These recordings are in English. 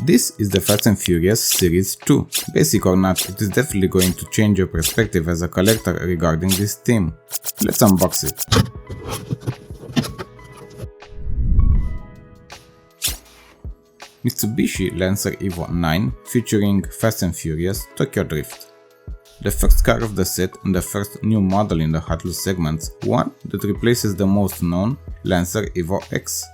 This is the Fast and Furious Series 2. Basic or not, it is definitely going to change your perspective as a collector regarding this theme. Let's unbox it. Mitsubishi Lancer A19 featuring Fast and Furious Tokyo Drift. The first car of the set and the first new model in the Hot Wheels segments, one that replaces the most known Lancer Evo X.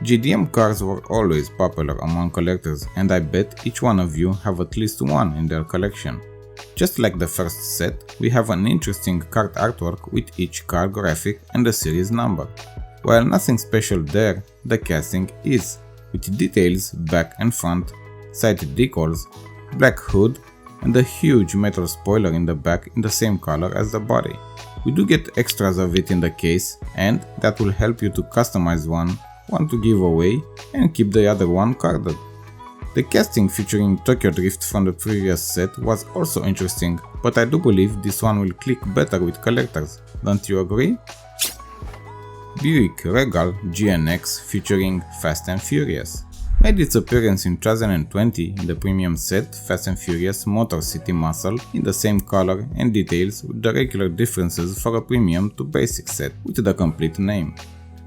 GDM cars were always popular among collectors, and I bet each one of you have at least one in their collection. Just like the first set, we have an interesting card artwork with each car graphic and the series number. While nothing special there, the casting is, with details back and front, side decals, black hood, and a huge metal spoiler in the back in the same color as the body. We do get extras of it in the case, and that will help you to customize one to give away, and keep the other one carded. The casting featuring Tokyo Drift from the previous set was also interesting, but I do believe this one will click better with collectors, don't you agree? Buick Regal GNX featuring Fast and Furious made its appearance in 2020 in the premium set Fast and Furious Motor City Muscle in the same color and details, with the regular differences for a premium to basic set with the complete name.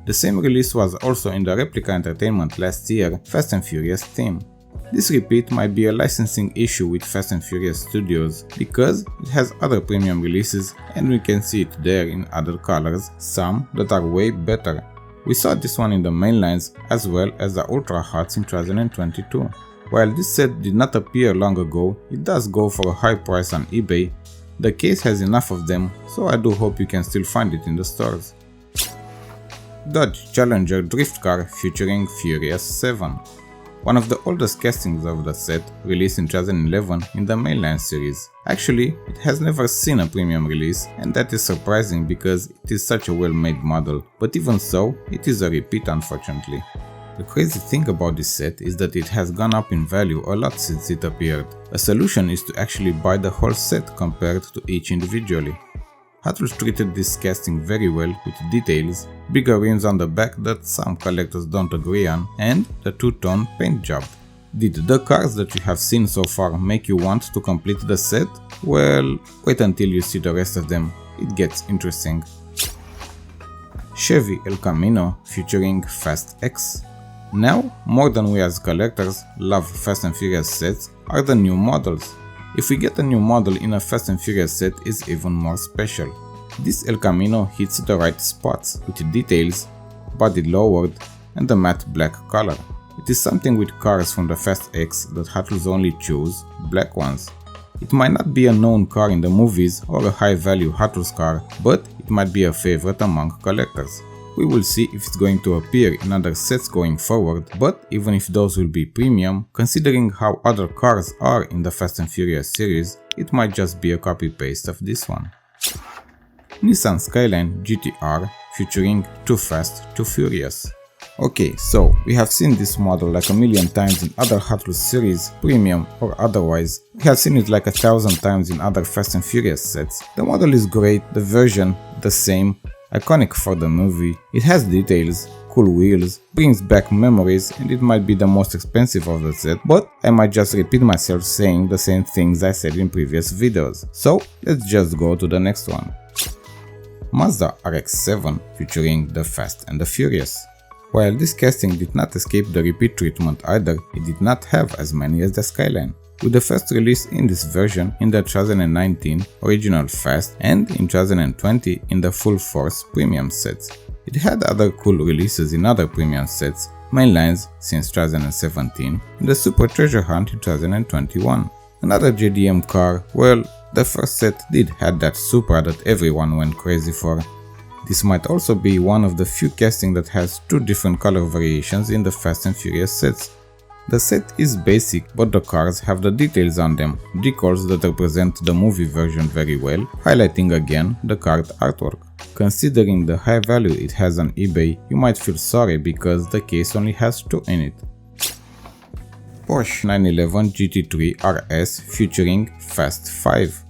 The same release was also in the Replica Entertainment last year Fast and Furious theme. This repeat might be a licensing issue with Fast and Furious Studios because it has other premium releases and we can see it there in other colors, some that are way better. We saw this one in the mainlines as well as the Ultra Hots in 2022. While this set did not appear long ago, it does go for a high price on eBay. The case has enough of them, so I do hope you can still find it in the stores. Dodge Challenger drift car featuring Furious 7. One of the oldest castings of the set, released in 2011 in the mainline series. Actually, it has never seen a premium release, and that is surprising because it is such a well-made model, but even so, it is a repeat unfortunately. The crazy thing about this set is that it has gone up in value a lot since it appeared. A solution is to actually buy the whole set compared to each individually. Hot Wheels treated this casting very well with details, bigger rims on the back that some collectors don't agree on, and the two-tone paint job. Did the cars that you have seen so far make you want to complete the set? Well, wait until you see the rest of them, it gets interesting. Chevy El Camino featuring Fast X. Now, more than we as collectors love Fast and Furious sets, are the new models. If we get a new model in a Fast and Furious set, is even more special. This El Camino hits the right spots with details, body lowered, and a matte black color. It is something with cars from the Fast X that Hot Wheels only choose black ones. It might not be a known car in the movies or a high value Hot Wheels car, but it might be a favorite among collectors. We will see if it's going to appear in other sets going forward, but even if those will be premium, considering how other cars are in the Fast and Furious series, it might just be a copy-paste of this one. Nissan Skyline GTR featuring Too Fast, Too Furious. Okay, so we have seen this model like a million times in other Hot Wheels series, premium or otherwise. We have seen it like 1,000 times in other Fast and Furious sets. The model is great, the version the same, iconic for the movie, it has details, cool wheels, brings back memories, and it might be the most expensive of the set, but I might just repeat myself saying the same things I said in previous videos. So let's just go to the next one. Mazda RX7 featuring the Fast and the Furious. While this casting did not escape the repeat treatment either, it did not have as many as the Skyline. With the first release in this version in the 2019 original Fast and in 2020 in the Full Force premium sets. It had other cool releases in other premium sets, mainlines since 2017 and the Super Treasure Hunt in 2021. Another JDM car, well, the first set did have that Supra that everyone went crazy for. This might also be one of the few casting that has two different color variations in the Fast and Furious sets. The set is basic, but the cars have the details on them, decals that represent the movie version very well, highlighting again the card artwork. Considering the high value it has on eBay, you might feel sorry because the case only has two in it. Porsche 911 GT3 RS featuring Fast 5.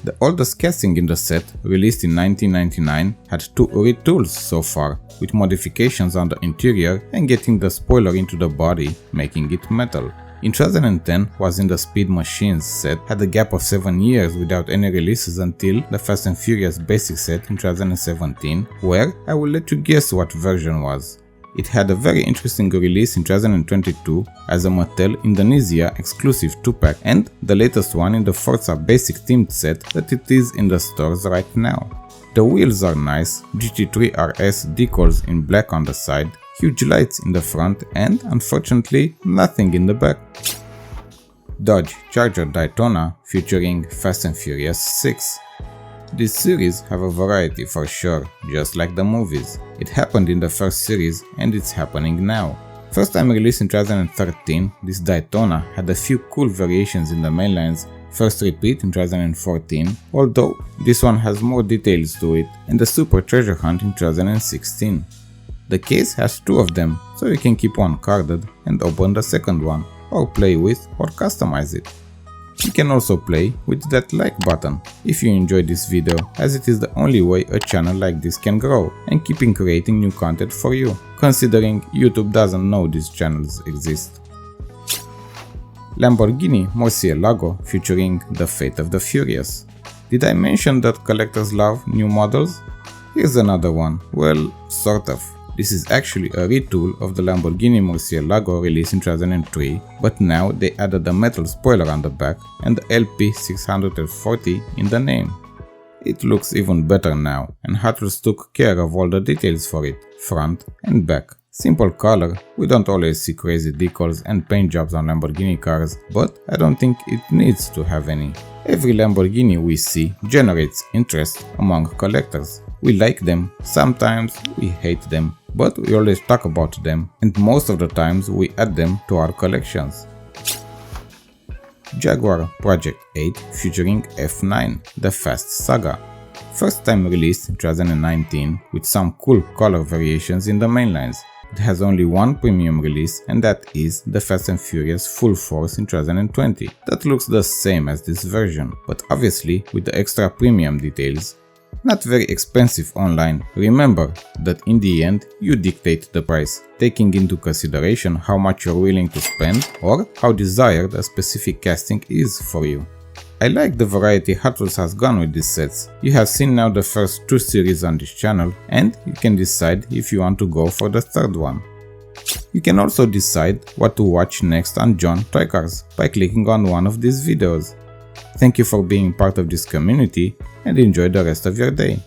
The oldest casting in the set, released in 1999, had two retools so far, with modifications on the interior and getting the spoiler into the body, making it metal. In 2010 was in the Speed Machines set, had a gap of 7 years without any releases until the Fast and Furious Basic set in 2017, where I will let you guess what version was. It had a very interesting release in 2022 as a Mattel Indonesia exclusive 2-pack and the latest one in the Forza Basic themed set that it is in the stores right now. The wheels are nice, GT3 RS decals in black on the side, huge lights in the front and, unfortunately, nothing in the back. Dodge Charger Daytona featuring Fast and Furious 6. This series have a variety for sure, just like the movies. It happened in the first series and it's happening now. First time released in 2013, this Daytona had a few cool variations in the mainlines. First repeat in 2014, although this one has more details to it, and the Super Treasure Hunt in 2016. The case has 2 of them, so you can keep one carded and open the second one, or play with or customize it. You can also play with that like button if you enjoyed this video, as it is the only way a channel like this can grow and keeping creating new content for you, considering YouTube doesn't know these channels exist. Lamborghini Murcielago featuring The Fate of the Furious. Did I mention that collectors love new models? Here's another one, well, sort of. This is actually a retool of the Lamborghini Murcielago released in 2003, but now they added a metal spoiler on the back and the LP640 in the name. It looks even better now, and Hot Wheels took care of all the details for it, front and back. Simple color, we don't always see crazy decals and paint jobs on Lamborghini cars, but I don't think it needs to have any. Every Lamborghini we see generates interest among collectors. We like them, sometimes we hate them, but we always talk about them, and most of the times we add them to our collections. Jaguar Project 8 featuring F9, the Fast Saga. First time released in 2019 with some cool color variations in the mainlines. It has only one premium release, and that is the Fast and Furious Full Force in 2020. That looks the same as this version, but obviously with the extra premium details. Not very expensive online. Remember that in the end you dictate the price, taking into consideration how much you're willing to spend or how desired a specific casting is for you. I like the variety Hot Wheels has gone with these sets. You have seen now the first 2 series on this channel, and you can decide if you want to go for the third one. You can also decide what to watch next on Jon Toy Cars by clicking on one of these videos. Thank you for being part of this community and enjoy the rest of your day.